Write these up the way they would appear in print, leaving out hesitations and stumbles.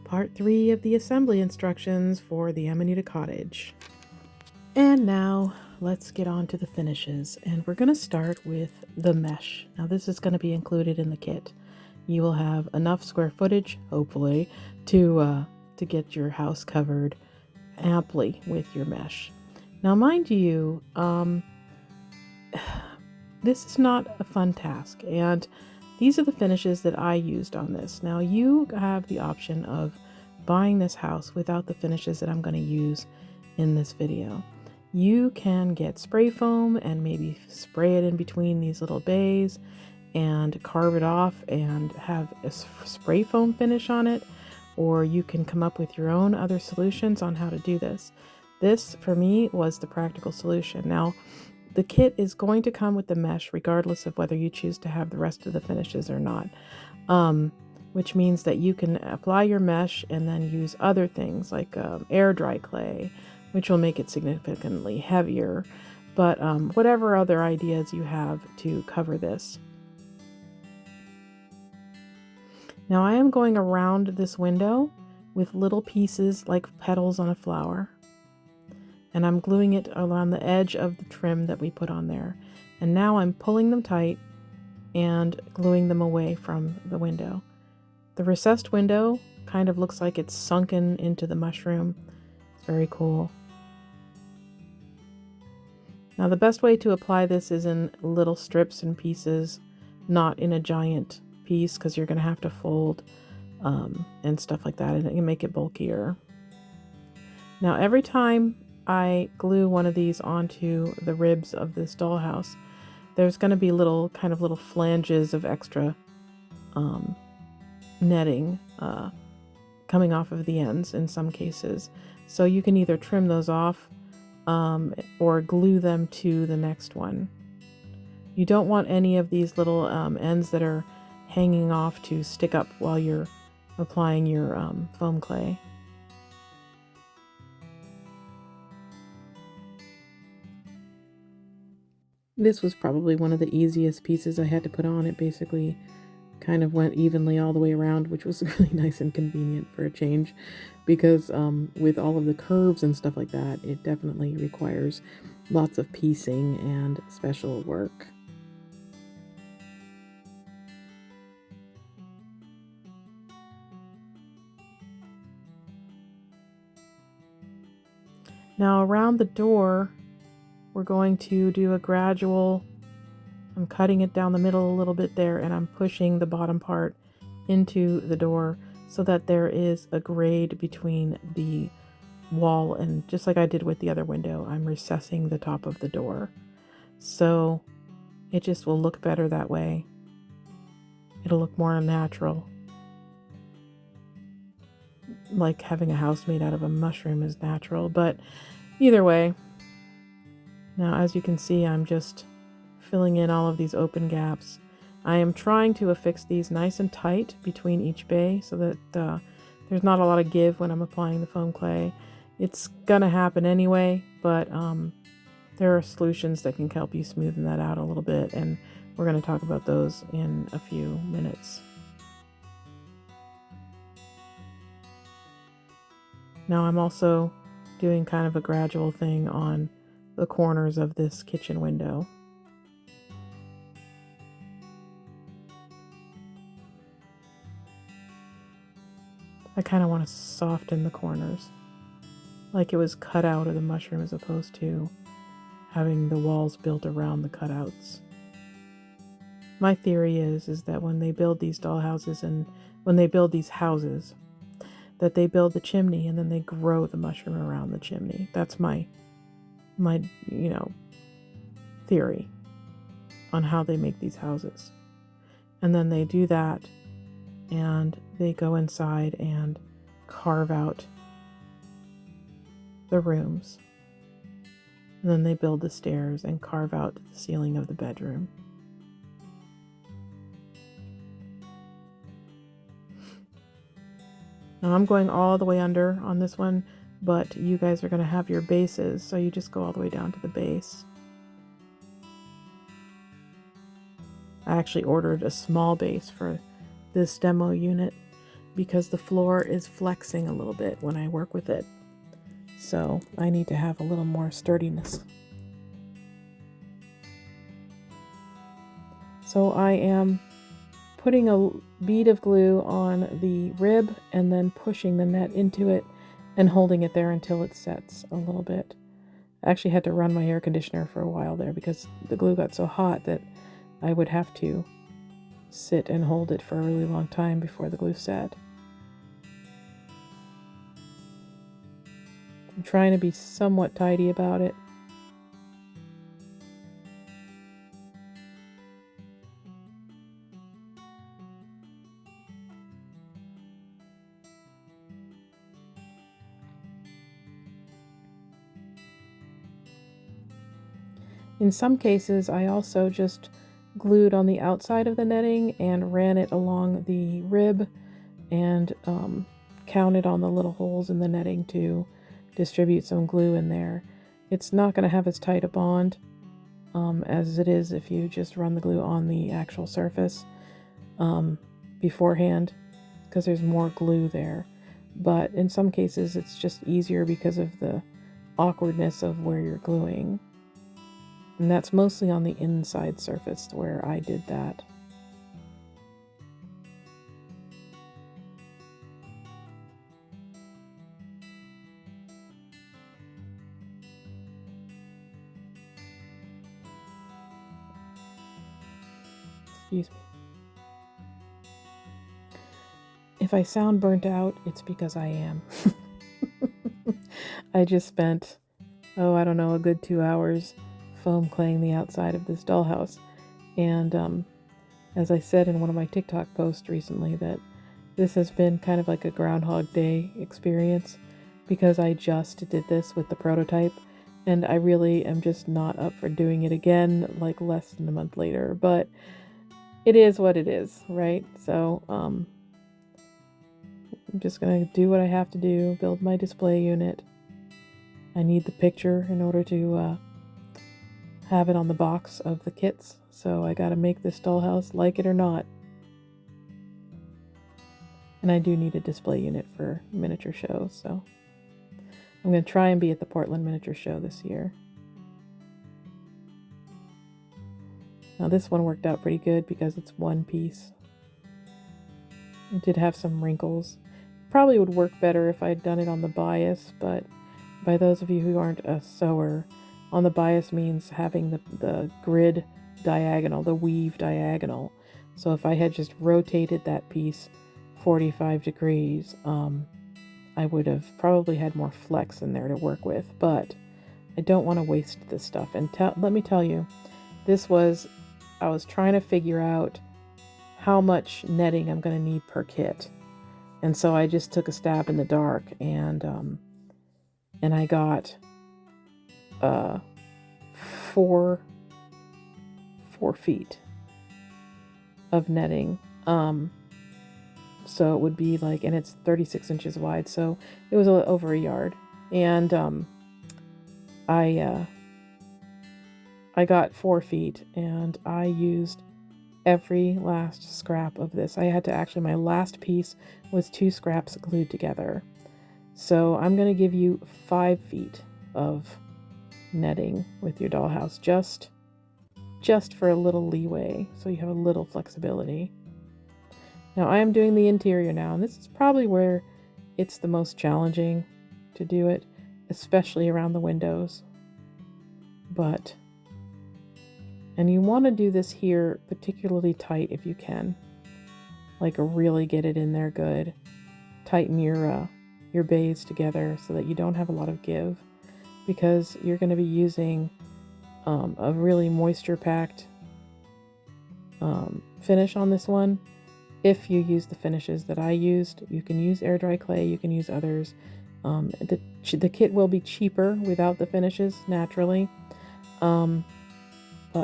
part 3 of the assembly instructions for the Amanita cottage. And now let's get on to the finishes, and we're going to start with the mesh. Now this is going to be included in the kit. You will have enough square footage, hopefully, to get your house covered amply with your mesh. Now mind you, this is not a fun task, and these are the finishes that I used on this. Now you have the option of buying this house without the finishes that I'm going to use in this video. You can get spray foam and maybe spray it in between these little bays and carve it off and have a spray foam finish on it, or you can come up with your own other solutions on how to do this. This, for me, was the practical solution. Now, the kit is going to come with the mesh regardless of whether you choose to have the rest of the finishes or not, which means that you can apply your mesh and then use other things like air dry clay, which will make it significantly heavier, but whatever other ideas you have to cover this. Now I am going around this window with little pieces like petals on a flower, and I'm gluing it around the edge of the trim that we put on there. And now I'm pulling them tight and gluing them away from the window. The recessed window kind of looks like it's sunken into the mushroom. It's very cool. Now the best way to apply this is in little strips and pieces, not in a giant piece, because you're going to have to fold and stuff like that, and it can make it bulkier. Now every time I glue one of these onto the ribs of this dollhouse, there's going to be little flanges of extra netting coming off of the ends in some cases. So you can either trim those off or glue them to the next one. You don't want any of these little ends that are hanging off to stick up while you're applying your foam clay. This was probably one of the easiest pieces I had to put on. It basically kind of went evenly all the way around, which was really nice and convenient for a change, because with all of the curves and stuff like that, it definitely requires lots of piecing and special work. Now around the door, we're going to do a gradual, I'm cutting it down the middle a little bit there, and I'm pushing the bottom part into the door so that there is a grade between the wall, and just like I did with the other window, I'm recessing the top of the door. So it just will look better that way. It'll look more natural. Like having a house made out of a mushroom is natural, but either way. Now, as you can see, I'm just filling in all of these open gaps. I am trying to affix these nice and tight between each bay so that there's not a lot of give when I'm applying the foam clay. It's gonna happen anyway, but there are solutions that can help you smoothen that out a little bit, and we're going to talk about those in a few minutes. Now I'm also doing kind of a gradual thing on the corners of this kitchen window. I kind of want to soften the corners, like it was cut out of the mushroom as opposed to having the walls built around the cutouts. My theory is that when they build these dollhouses and when they build these houses, that they build the chimney and then they grow the mushroom around the chimney. That's my theory on how they make these houses. And then they do that and they go inside and carve out the rooms. And then they build the stairs and carve out the ceiling of the bedroom. Now I'm going all the way under on this one, but you guys are going to have your bases, so you just go all the way down to the base. I actually ordered a small base for this demo unit because the floor is flexing a little bit when I work with it. So I need to have a little more sturdiness. So I am putting a bead of glue on the rib and then pushing the net into it and holding it there until it sets a little bit. I actually had to run my air conditioner for a while there because the glue got so hot that I would have to sit and hold it for a really long time before the glue set. I'm trying to be somewhat tidy about it. In some cases, I also just glued on the outside of the netting and ran it along the rib and counted on the little holes in the netting to distribute some glue in there. It's not going to have as tight a bond as it is if you just run the glue on the actual surface beforehand, because there's more glue there. But in some cases, it's just easier because of the awkwardness of where you're gluing. And that's mostly on the inside surface where I did that. Excuse me. If I sound burnt out, it's because I am. I just spent, I don't know, a good 2 hours foam claying the outside of this dollhouse. And as I said in one of my TikTok posts recently, that this has been kind of like a Groundhog Day experience because I just did this with the prototype, and I really am just not up for doing it again like less than a month later. But it is what it is, right? So I'm just gonna do what I have to do, build my display unit. I need the picture in order to have it on the box of the kits, so I gotta make this dollhouse, like it or not. And I do need a display unit for miniature shows, so I'm gonna try and be at the Portland Miniature Show this year. Now this one worked out pretty good because it's one piece. It did have some wrinkles. Probably would work better if I'd done it on the bias, but by those of you who aren't a sewer, on the bias means having the grid diagonal, the weave diagonal. So if I had just rotated that piece 45 degrees, I would have probably had more flex in there to work with, but I don't want to waste this stuff. And let me tell you, I was trying to figure out how much netting I'm going to need per kit. And so I just took a stab in the dark, and I got 4 feet of netting. So it would be like, and it's 36 inches wide, so it was over a yard. And I got 4 feet, and I used every last scrap of this. I had to actually, my last piece was 2 scraps glued together. So I'm going to give you 5 feet of netting with your dollhouse, just for a little leeway, so you have a little flexibility. Now I am doing the interior now, and this is probably where it's the most challenging to do it, especially around the windows. And you want to do this here particularly tight if you can, like really get it in there good. Tighten your bays together so that you don't have a lot of give, because you're going to be using a really moisture-packed finish on this one. If you use the finishes that I used, you can use air dry clay, you can use others. The kit will be cheaper without the finishes, naturally.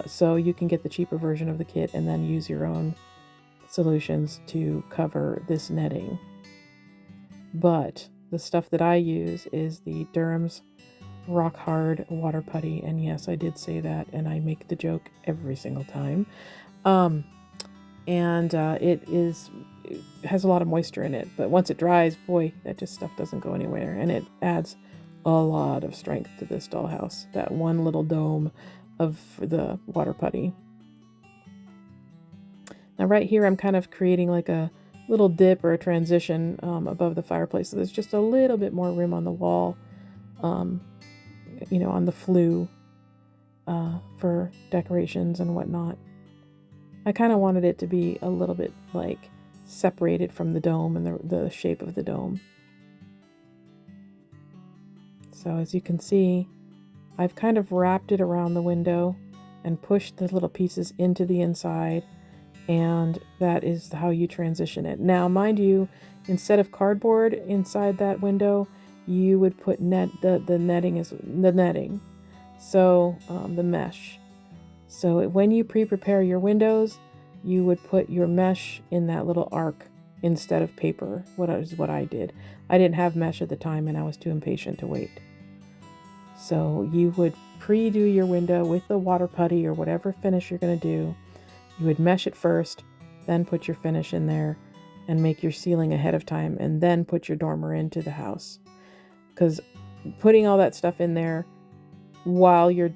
So you can get the cheaper version of the kit and then use your own solutions to cover this netting. But the stuff that I use is the Durham's Rock Hard Water Putty, and yes, I did say that, and I make the joke every single time. It is it has a lot of moisture in it. But once it dries, boy, that just stuff doesn't go anywhere. And it adds a lot of strength to this dollhouse. That one little dome of the water putty. Now right here, I'm kind of creating like a little dip or a transition above the fireplace. So there's just a little bit more room on the wall, on the flue for decorations and whatnot. I kind of wanted it to be a little bit like separated from the dome and the shape of the dome. So as you can see, I've kind of wrapped it around the window and pushed the little pieces into the inside, and that is how you transition it. Now, mind you, instead of cardboard inside that window, you would put the netting, so the mesh. So when you pre-prepare your windows, you would put your mesh in that little arc instead of paper. What I did. I didn't have mesh at the time, and I was too impatient to wait. So you would pre-do your window with the water putty or whatever finish you're going to do. You would mesh it first, then put your finish in there and make your ceiling ahead of time, and then put your dormer into the house. Because putting all that stuff in there while you're,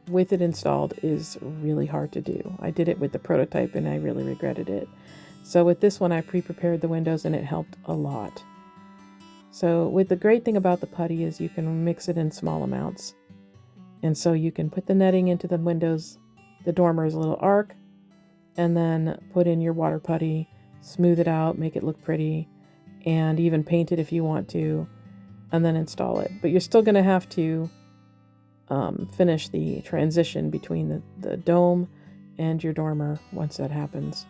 with it installed is really hard to do. I did it with the prototype and I really regretted it. So with this one, I pre-prepared the windows and it helped a lot. So with the great thing about the putty is you can mix it in small amounts. And so you can put the netting into the windows, the dormer's little arc, and then put in your water putty, smooth it out, make it look pretty, and even paint it if you want to, and then install it. But you're still going to have to finish the transition between the dome and your dormer once that happens.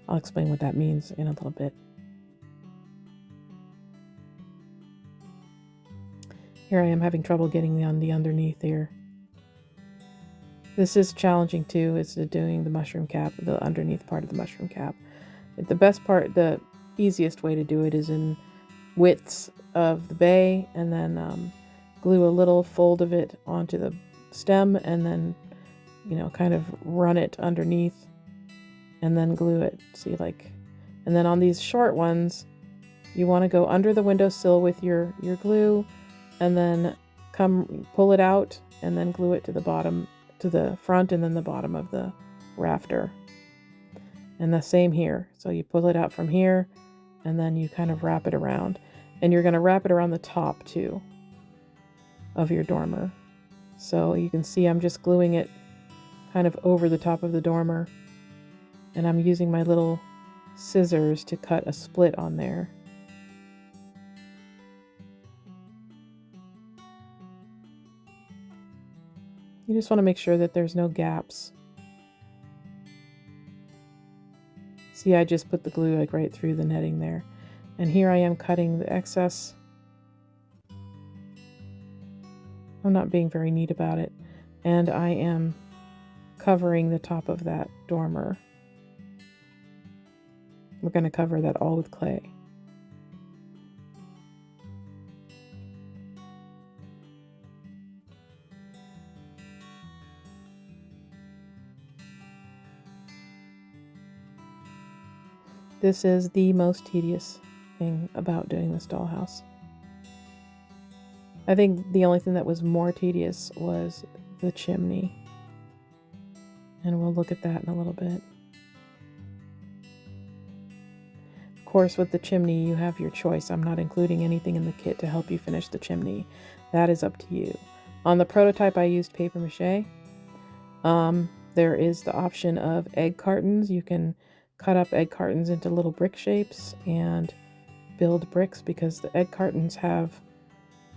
I'll explain what that means in a little bit. Here I am having trouble getting the underneath here. This is challenging too, is doing the mushroom cap, the underneath part of the mushroom cap. The easiest way to do it is in widths of the bay, and then glue a little fold of it onto the stem, and then, kind of run it underneath, and then glue it. See, and then on these short ones, you want to go under the windowsill with your glue, and then pull it out, and then glue it to the bottom, to the front, and then the bottom of the rafter. And the same here. So you pull it out from here, and then you kind of wrap it around. And you're going to wrap it around the top too of your dormer. So you can see I'm just gluing it kind of over the top of the dormer, and I'm using my little scissors to cut a split on there. You just want to make sure that there's no gaps. See, I just put the glue right through the netting there. And here I am cutting the excess. I'm not being very neat about it. And I am covering the top of that dormer. We're going to cover that all with clay. This is the most tedious thing about doing this dollhouse. I think the only thing that was more tedious was the chimney. And we'll look at that in a little bit. Of course, with the chimney, you have your choice. I'm not including anything in the kit to help you finish the chimney. That is up to you. On the prototype, I used paper mache. There is the option of egg cartons. You can cut up egg cartons into little brick shapes and build bricks, because the egg cartons have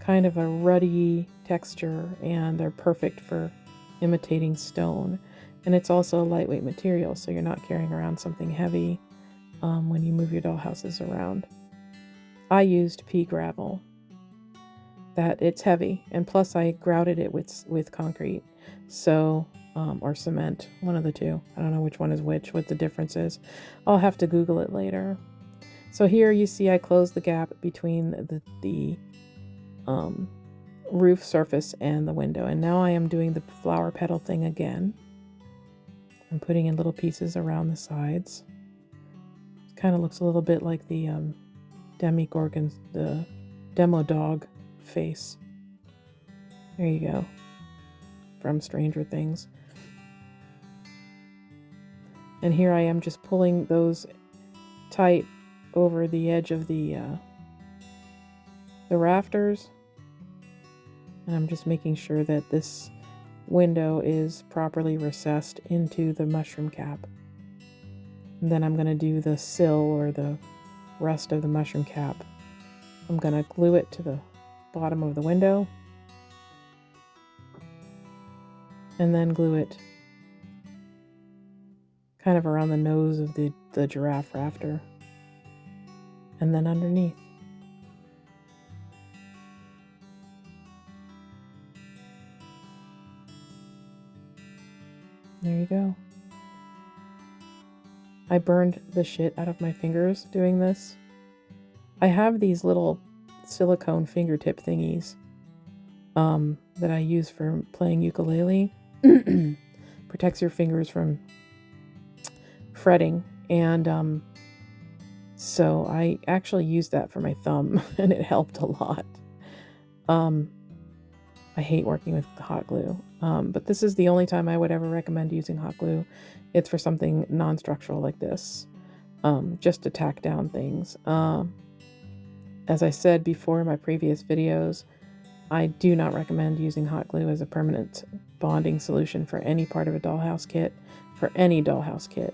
kind of a ruddy texture and they're perfect for imitating stone. And it's also a lightweight material, so you're not carrying around something heavy when you move your dollhouses around. I used pea gravel. That it's heavy, and plus I grouted it with concrete, so or cement, one of the two. I don't know which one is which, what the difference is. I'll have to Google it later. So here you see I closed the gap between the roof surface and the window, and now I am doing the flower petal thing again. I'm putting in little pieces around the sides. It kind of looks a little bit like the Demogorgon's, the demo dog face. There you go. From Stranger Things. And here I am just pulling those tight over the edge of the rafters. And I'm just making sure that this window is properly recessed into the mushroom cap. And then I'm going to do the sill or the rest of the mushroom cap. I'm going to glue it to the bottom of the window. And then glue it kind of around the nose of the giraffe rafter. And then underneath. There you go. I burned the shit out of my fingers doing this. I have these little silicone fingertip thingies that I use for playing ukulele. Protects your fingers from fretting. And so I actually used that for my thumb and it helped a lot. I hate working with hot glue, but this is the only time I would ever recommend using hot glue. It's for something non-structural like this, just to tack down things. As I said before in my previous videos, I do not recommend using hot glue as a permanent bonding solution for any part of a dollhouse kit, for any dollhouse kit.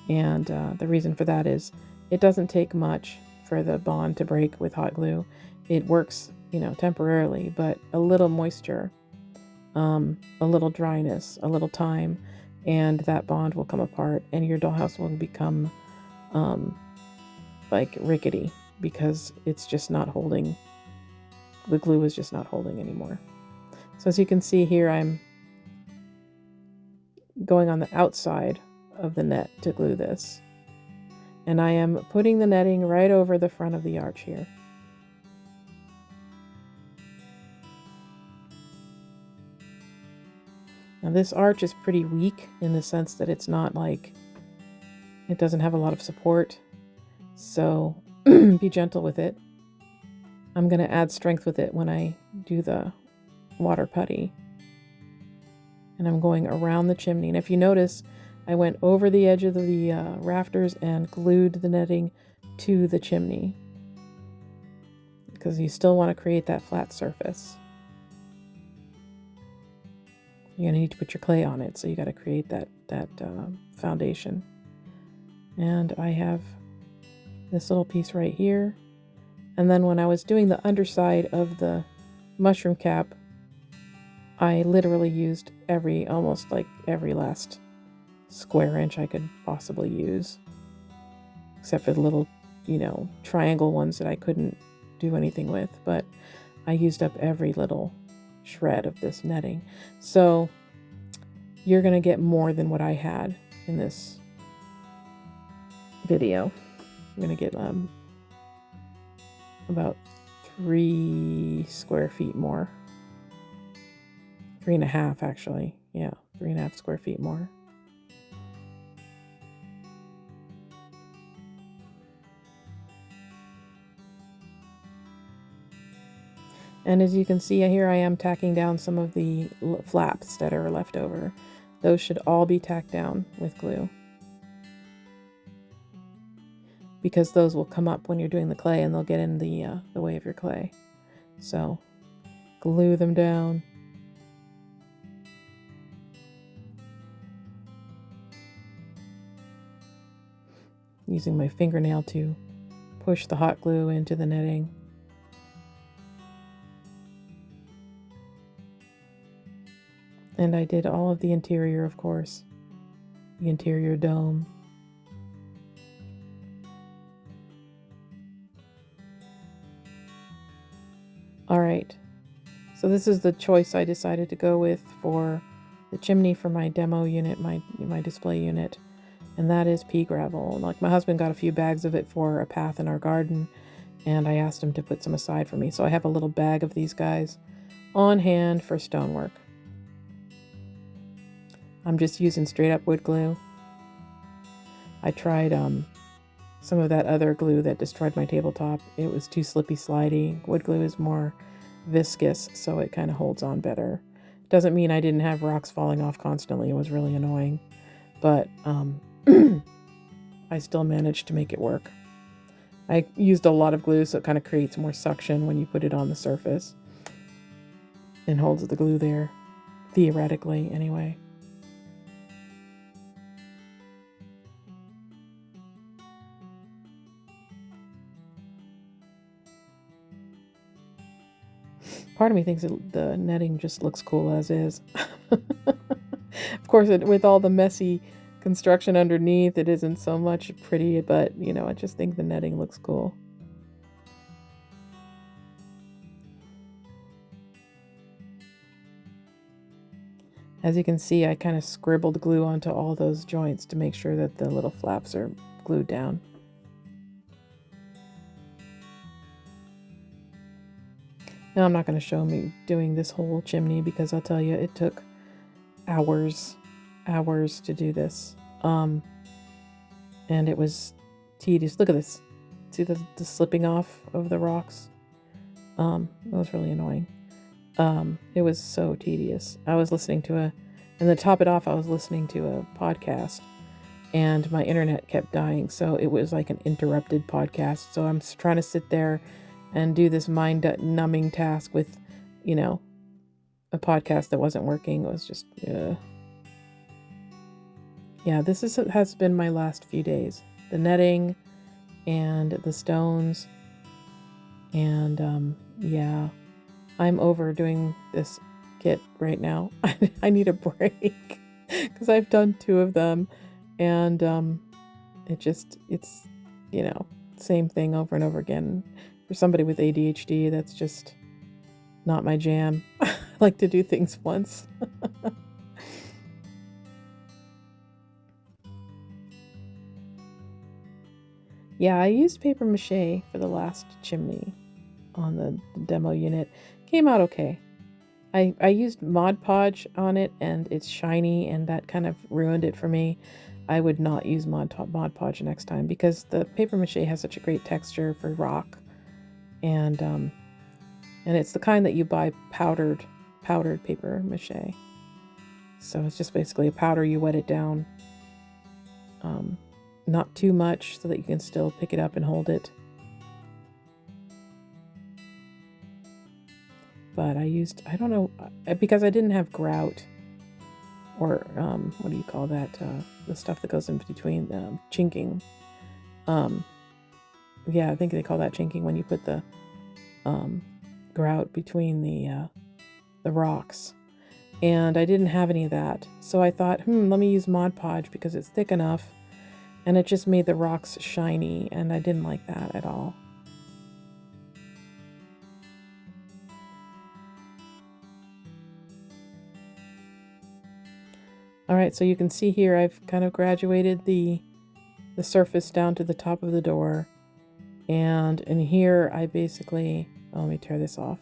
The reason for that is it doesn't take much for the bond to break with hot glue. It works, temporarily, but a little moisture, a little dryness, a little time, and that bond will come apart and your dollhouse will become like rickety because it's just not holding. The glue is just not holding anymore. So as you can see here, I'm going on the outside of the net to glue this. And I am putting the netting right over the front of the arch here. Now this arch is pretty weak in the sense that it's not like, it doesn't have a lot of support. So be gentle with it. I'm going to add strength with it when I do the water putty. And I'm going around the chimney. And if you notice, I went over the edge of the rafters and glued the netting to the chimney. Because you still want to create that flat surface. You're going to need to put your clay on it, so you got to create that foundation. And I have this little piece right here. And then when I was doing the underside of the mushroom cap, I literally used almost every last square inch I could possibly use. Except for the little, triangle ones that I couldn't do anything with. But I used up every little shred of this netting. So you're going to get more than what I had in this video. I'm going to get about 3 square feet more. 3.5 actually. Yeah, 3.5 square feet more. And as you can see here, I am tacking down some of the flaps that are left over. Those should all be tacked down with glue, because those will come up when you're doing the clay and they'll get in the way of your clay. So glue them down. Using my fingernail to push the hot glue into the netting. And I did all of the interior, of course, the interior dome. All right, so this is the choice I decided to go with for the chimney for my demo unit, my display unit, and that is pea gravel. Like, my husband got a few bags of it for a path in our garden, and I asked him to put some aside for me. So I have a little bag of these guys on hand for stonework. I'm just using straight up wood glue. I tried some of that other glue that destroyed my tabletop. It was too slippy slidey. Wood glue is more viscous, so it kind of holds on better. Doesn't mean I didn't have rocks falling off constantly. It was really annoying, but I still managed to make it work. I used a lot of glue, so it kind of creates more suction when you put it on the surface and holds the glue there, theoretically anyway. Part of me thinks the netting just looks cool as is. Of course, with all the messy construction underneath, it isn't so much pretty, but you know, I just think the netting looks cool. As you can see, I kind of scribbled glue onto all those joints to make sure that the little flaps are glued down. Now I'm not going to show me doing this whole chimney because I'll tell you it took hours to do this. And it was tedious. Look at this. See the slipping off of the rocks? It was really annoying. It was so tedious. I was listening to and to top it off, I was listening to a podcast and my internet kept dying. So it was like an interrupted podcast. So I'm trying to sit there and do this mind-numbing task with, you know, a podcast that wasn't working. It was just, yeah, this has been my last few days. The netting and the stones. And, yeah, I'm over doing this kit right now. I need a break because I've done 2 of them. And it's, you know, same thing over and over again. For somebody with ADHD, that's just not my jam. I like to do things once. Yeah, I used paper mache for the last chimney on the demo unit. Came out okay. I used Mod Podge on it and it's shiny and that kind of ruined it for me. I would not use Mod Podge next time because the paper mache has such a great texture for rock. And it's the kind that you buy powdered paper mache. So it's just basically a powder, you wet it down. Not too much so that you can still pick it up and hold it. But I used, I don't know, because I didn't have grout or what do you call that? The stuff that goes in between chinking. Yeah, I think they call that chinking when you put the grout between the rocks. And I didn't have any of that. So I thought, let me use Mod Podge because it's thick enough. And it just made the rocks shiny, and I didn't like that at all. All right, so you can see here I've kind of graduated the surface down to the top of the door. And in here I basically, let me tear this off.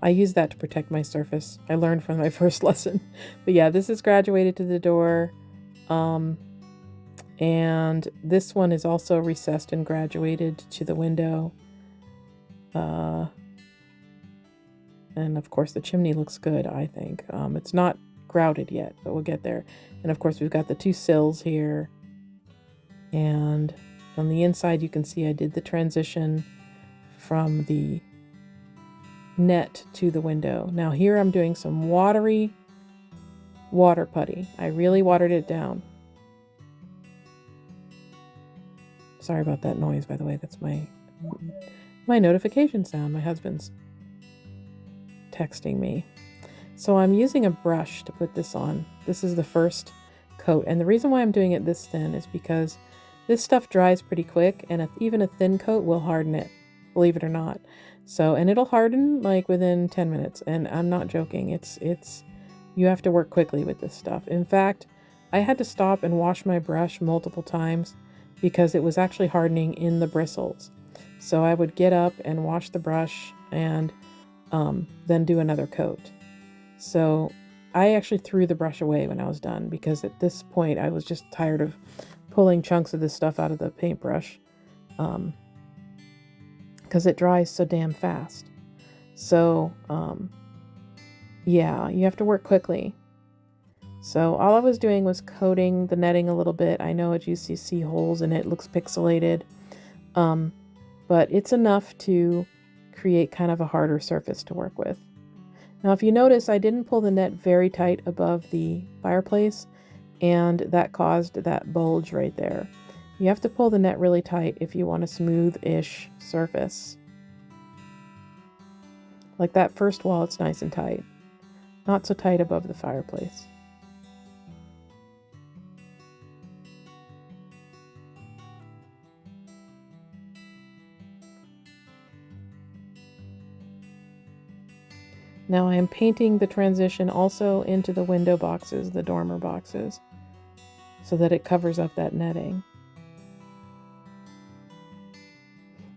I use that to protect my surface. I learned from my first lesson. But yeah, this is graduated to the door. And this one is also recessed and graduated to the window. And of course the chimney looks good, I think. It's not grouted yet, but we'll get there. And of course we've got the 2 sills here. And on the inside you can see I did the transition from the net to the window. Now here I'm doing some water putty. I really watered it down. Sorry about that noise, by the way. That's my notification sound. My husband's texting me. So I'm using a brush to put this on. This is the first coat. And the reason why I'm doing it this thin is because this stuff dries pretty quick, and even a thin coat will harden it, believe it or not. So, and it'll harden like within 10 minutes. And I'm not joking. You have to work quickly with this stuff. In fact, I had to stop and wash my brush multiple times because it was actually hardening in the bristles. So I would get up and wash the brush and then do another coat. So I actually threw the brush away when I was done, because at this point I was just tired of pulling chunks of this stuff out of the paintbrush, because it dries so damn fast. So yeah, you have to work quickly. So all I was doing was coating the netting a little bit. I know you see holes in it, looks pixelated, but it's enough to create kind of a harder surface to work with. Now, if you notice, I didn't pull the net very tight above the fireplace, and that caused that bulge right there. You have to pull the net really tight if you want a smooth-ish surface. Like that first wall, it's nice and tight. Not so tight above the fireplace. Now I am painting the transition also into the window boxes, the dormer boxes, so that it covers up that netting.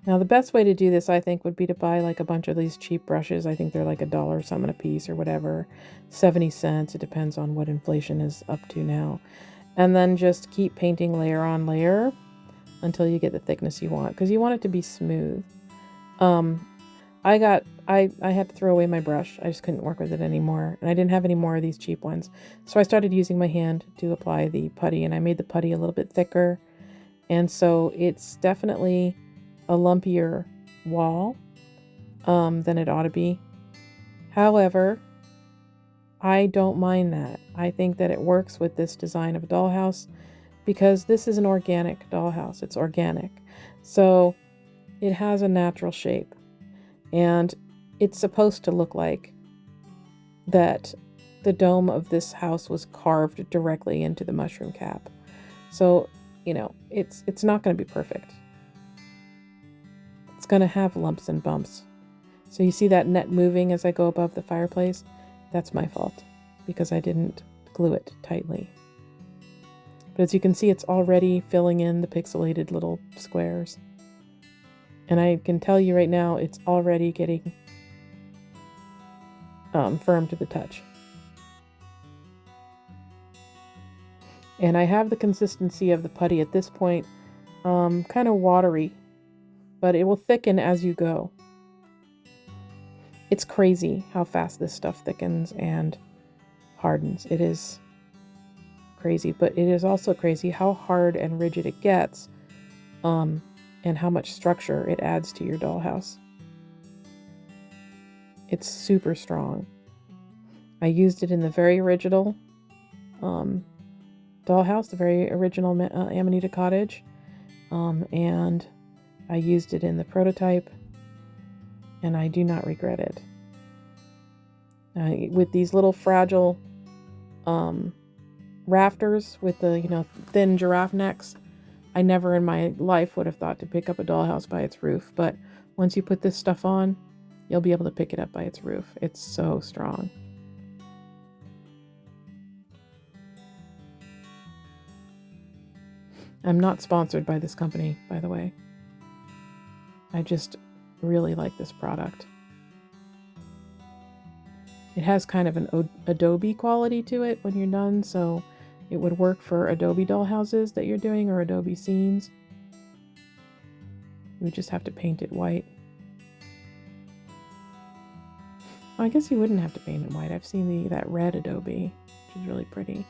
Now the best way to do this, I think, would be to buy like a bunch of these cheap brushes. I think they're like $1 something a piece or whatever, 70 cents. It depends on what inflation is up to now. And then just keep painting layer on layer until you get the thickness you want, because you want it to be smooth. I had to throw away my brush. I just couldn't work with it anymore. And I didn't have any more of these cheap ones. So I started using my hand to apply the putty, and I made the putty a little bit thicker. And so it's definitely a lumpier wall than it ought to be. However, I don't mind that. I think that it works with this design of a dollhouse, because this is an organic dollhouse. It's organic. So it has a natural shape. And it's supposed to look like that the dome of this house was carved directly into the mushroom cap. So, you know, it's not going to be perfect. It's going to have lumps and bumps. So you see that net moving as I go above the fireplace? That's my fault, because I didn't glue it tightly. But as you can see, it's already filling in the pixelated little squares. And I can tell you right now, it's already getting firm to the touch. And I have the consistency of the putty at this point, kind of watery, but it will thicken as you go. It's crazy how fast this stuff thickens and hardens. It is crazy, but it is also crazy how hard and rigid it gets, and how much structure it adds to your dollhouse. It's super strong. I used it in the very original dollhouse, the very original Amanita Cottage, and I used it in the prototype, and I do not regret it. With these little fragile rafters with the thin giraffe necks, I never in my life would have thought to pick up a dollhouse by its roof, but once you put this stuff on, you'll be able to pick it up by its roof. It's so strong. I'm not sponsored by this company, by the way. I just really like this product. It has kind of an Adobe quality to it when you're done, so it would work for Adobe dollhouses that you're doing, or Adobe scenes. You just have to paint it white. I guess you wouldn't have to paint it white. I've seen that red Adobe, which is really pretty.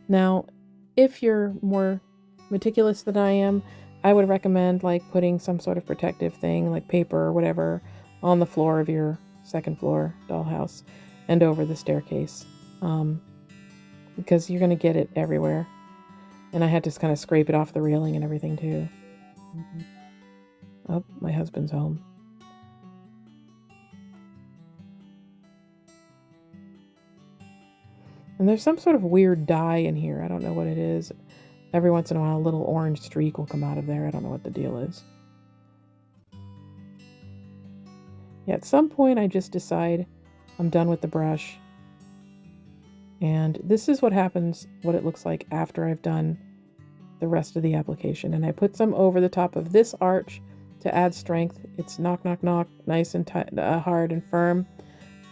Now, if you're more meticulous than I am, I would recommend like putting some sort of protective thing, like paper or whatever, on the floor of your second floor dollhouse and over the staircase, because you're going to get it everywhere. And I had to kind of scrape it off the railing and everything too. Oh, my husband's home. And there's some sort of weird dye in here. I don't know what it is. Every once in a while, a little orange streak will come out of there. I don't know what the deal is. Yeah, at some point I just decide I'm done with the brush. And this is what happens, what it looks like after I've done the rest of the application. And I put some over the top of this arch to add strength. It's knock, knock, knock, nice and hard and firm.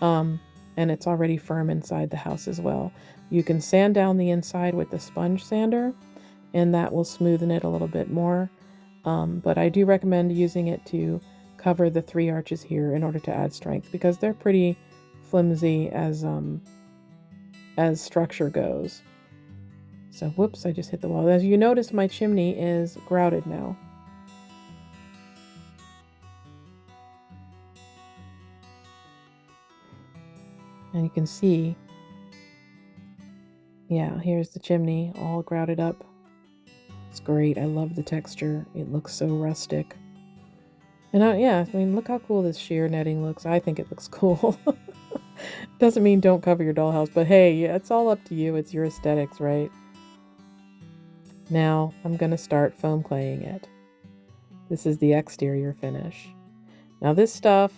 And it's already firm inside the house as well. You can sand down the inside with the sponge sander, and that will smoothen it a little bit more. But I do recommend using it to cover the 3 arches here in order to add strength, because they're pretty flimsy as structure goes. So whoops, I just hit the wall. As you notice, my chimney is grouted now. And you can see, yeah, here's the chimney all grouted up. It's great. I love the texture. It looks so rustic. And yeah, I mean, look how cool this sheer netting looks. I think it looks cool. Doesn't mean don't cover your dollhouse, but hey, it's all up to you. It's your aesthetics, right? Now I'm going to start foam claying it. This is the exterior finish. Now this stuff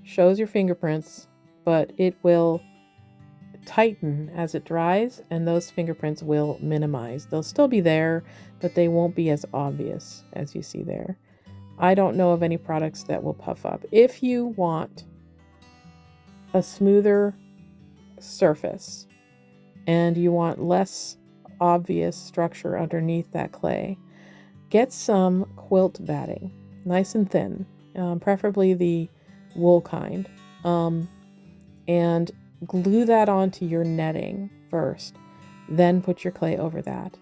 shows your fingerprints, but it will tighten as it dries, and those fingerprints will minimize. They'll still be there, but they won't be as obvious as you see there. I don't know of any products that will puff up. If you want a smoother surface and you want less obvious structure underneath that clay, get some quilt batting, nice and thin, preferably the wool kind, and glue that onto your netting first, then put your clay over that.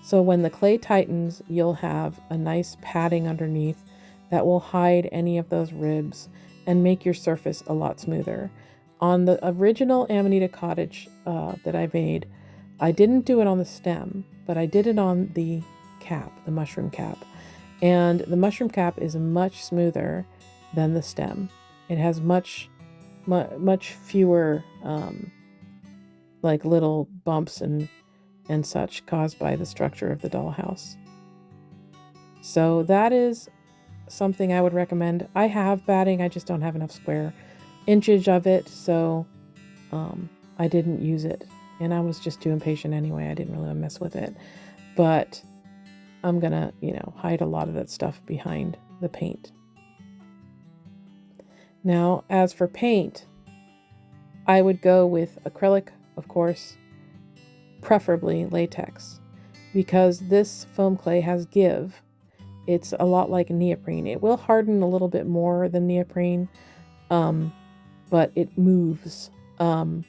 So when the clay tightens, you'll have a nice padding underneath that will hide any of those ribs and make your surface a lot smoother. On the original Amanita cottage that I made, I didn't do it on the stem, but I did it on the cap, the mushroom cap. And the mushroom cap is much smoother than the stem. It has much fewer like little bumps and such caused by the structure of the dollhouse. So that is something I would recommend. I have batting, I just don't have enough square inchage of it, so I didn't use it, and I was just too impatient anyway. I didn't really mess with it, but I'm gonna, hide a lot of that stuff behind the paint. Now, as for paint, I would go with acrylic, of course, preferably latex, because this foam clay has give. It's a lot like neoprene. It will harden a little bit more than neoprene, but it moves, and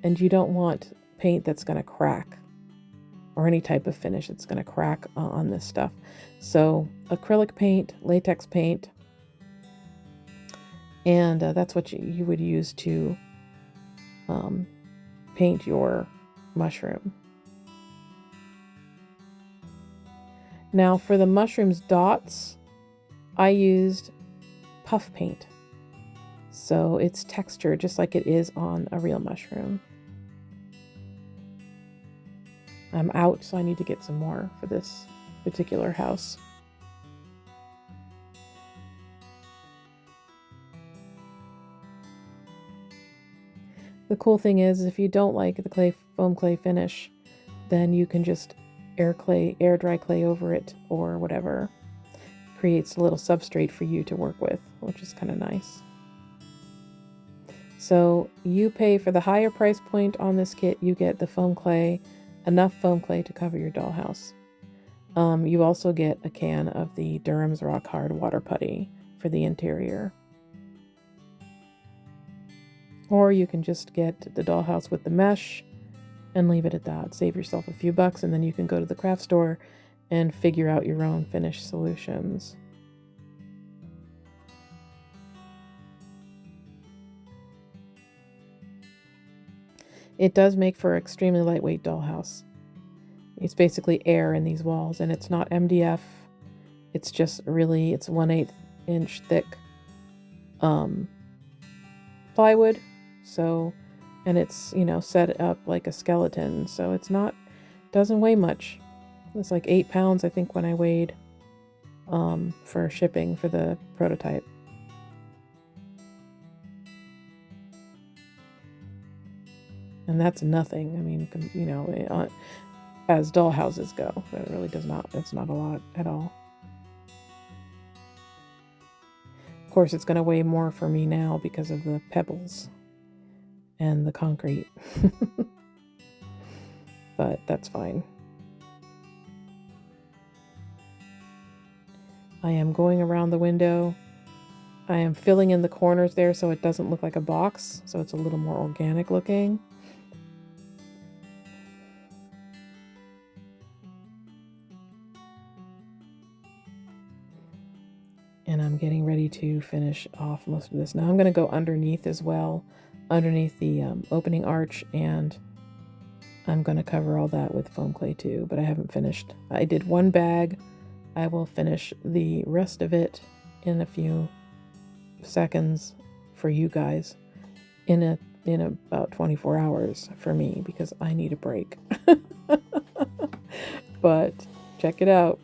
you don't want paint that's going to crack, or any type of finish that's going to crack on this stuff. So acrylic paint, latex paint, and that's what you would use to paint your mushroom. Now for the mushroom's dots, I used puff paint. So it's textured just like it is on a real mushroom. I'm out, so I need to get some more for this particular house. The cool thing is, if you don't like the foam clay finish, then you can just air dry clay over it or whatever. Creates a little substrate for you to work with, which is kind of nice. So you pay for the higher price point on this kit. You get the foam clay, enough foam clay to cover your dollhouse. You also get a can of the Durham's Rock Hard Water Putty for the interior. Or you can just get the dollhouse with the mesh and leave it at that. Save yourself a few bucks, and then you can go to the craft store and figure out your own finish solutions. It does make for an extremely lightweight dollhouse. It's basically air in these walls, and it's not MDF. It's just really, it's 1/8 inch thick plywood. So, and it's, set up like a skeleton. So it's doesn't weigh much. It's like 8 pounds, I think, when I weighed for shipping for the prototype. And that's nothing. I mean, as dollhouses go, it really does not, it's not a lot at all. Of course, it's going to weigh more for me now because of the pebbles and the concrete. But that's fine. I am going around the window. I am filling in the corners there so it doesn't look like a box, so it's a little more organic looking. And I'm getting ready to finish off most of this. Now I'm going to go underneath as well, underneath the opening arch, and I'm going to cover all that with foam clay too, but I haven't finished. I did one bag. I will finish the rest of it in a few seconds for you guys in about 24 hours for me, because I need a break. But check it out.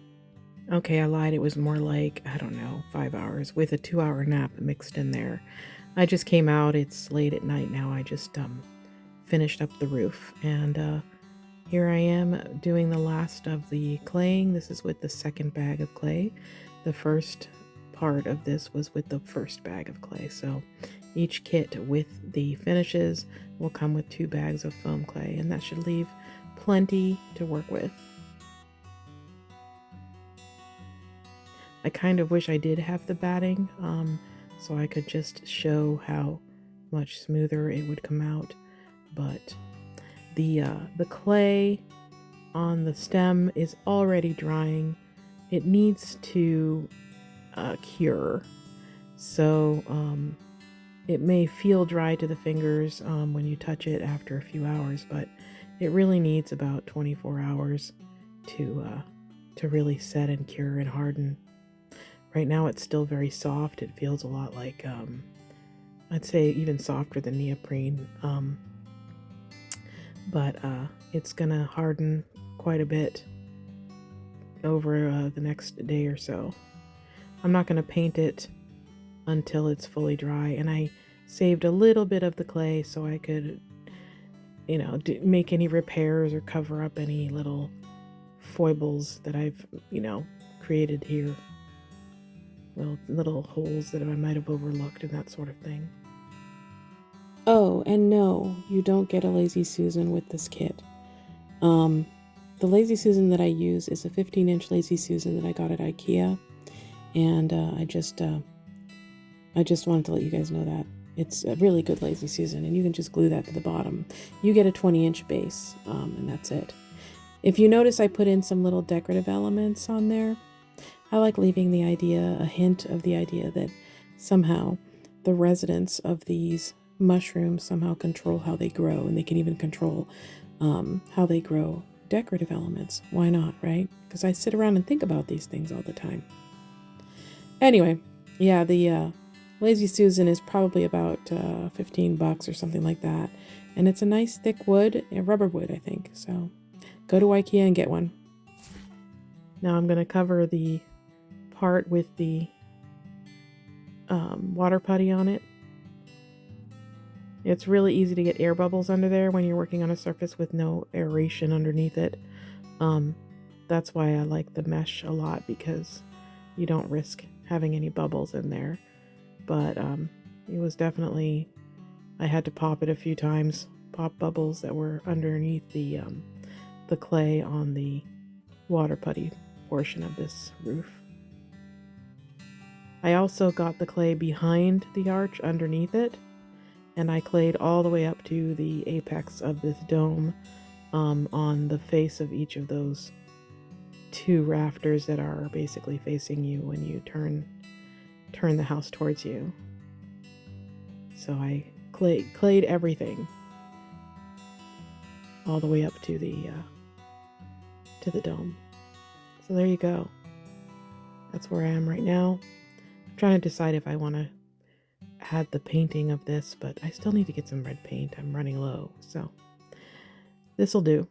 Okay, I lied. It was more like, I don't know, 5 hours with a 2-hour nap mixed in there. I just came out. It's late at night now. I just finished up the roof, and here I am doing the last of the claying. This is with the second bag of clay. The first part of this was with the first bag of clay. So each kit with the finishes will come with 2 bags of foam clay, and that should leave plenty to work with. I kind of wish I did have the batting, so I could just show how much smoother it would come out. But the clay on the stem is already drying. It needs to cure, so it may feel dry to the fingers when you touch it after a few hours, but it really needs about 24 hours to really set and cure and harden. Right now it's still very soft. It feels a lot like, I'd say even softer than neoprene, but it's gonna harden quite a bit over the next day or so. I'm not gonna paint it until it's fully dry, and I saved a little bit of the clay so I could, you know, make any repairs or cover up any little foibles that I've, you know, created here. Little holes that I might have overlooked and that sort of thing. Oh, and no, you don't get a Lazy Susan with this kit. The Lazy Susan that I use is a 15-inch Lazy Susan that I got at IKEA, and I just wanted to let you guys know that. It's a really good Lazy Susan, and you can just glue that to the bottom. You get a 20-inch base, and that's it. If you notice, I put in some little decorative elements on there. I like leaving the idea, a hint of the idea that somehow the residents of these mushrooms somehow control how they grow, and they can even control how they grow decorative elements. Why not, right? Because I sit around and think about these things all the time. Anyway, yeah, the Lazy Susan is probably about $15 or something like that. And it's a nice thick wood, a rubber wood, I think. So go to IKEA and get one. Now I'm going to cover the part with the water putty on it. It's really easy to get air bubbles under there when you're working on a surface with no aeration underneath it. That's why I like the mesh a lot, because you don't risk having any bubbles in there. But it was definitely, I had to pop it a few times, pop bubbles that were underneath the clay on the water putty portion of this roof. I also got the clay behind the arch underneath it, and I clayed all the way up to the apex of this dome on the face of each of those 2 rafters that are basically facing you when you turn the house towards you. So I clayed everything all the way up to the dome. So there you go. That's where I am right now. I'm trying to decide if I want to add the painting of this, but I still need to get some red paint. I'm running low, so this'll do.